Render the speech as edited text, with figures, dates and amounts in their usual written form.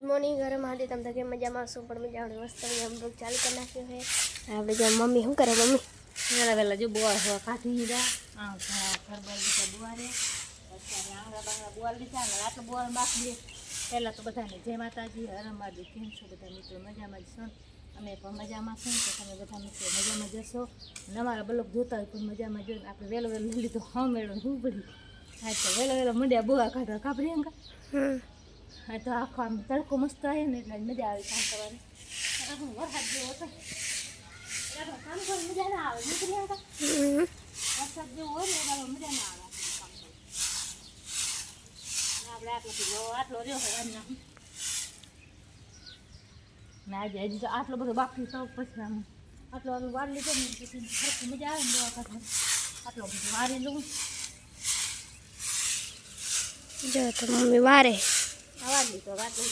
morning ગરમ હતી તમે તો કે મજામાં શું પણ મજા આવે મસ્ત મજા બ્લોગ ચાલુ કરી નાખ્યો છે આપણે જો મમ્મી શું કરે મમ્મી વેલા વેલા જો બોર હવા કાઢી દીધા આ ખરબાઈ દીધા બોરે પછી આંગળા બાંગળા બોર લીધા ને આટલું બોર બાકી પહેલાં તો બધાને જય માતાજી હરમાજી કેમ છો બધા મિત્રો મજામાં જ છો અમે પણ મજામાં છું તો તમે બધા મિત્રો મજામાં જશો અને અમારા બ્લોગ જોતા હોય પણ મજામાં જોઈને આપણે વહેલો વહેલો લઈ લીધો હા મેળો શું પડી હા તો વહેલો વહેલો મંડ્યા બોવા કાઢવા કાપડી અંગા હા તો આખો આમ તડકો મસ્ત આવે ને એટલે મજા આવે કામ કરવાની વરસાદ જેવો હતો કામ કરવાની મજા ના આવે નીકળી આવતા વરસાદ જેવું હોય ને એટલે મજા ના આવે આપણે આટલો રહ્યો હોય આજના ને આજે હજી તો આટલો બધો બાકી તો પછી આમ આટલો વાર લીધો ને પછી સરખી મજા આવે ને દવા કાઢવા આટલો બધો વારી લઉં જો તો મમ્મી વારે વાર લીધો રાત્રે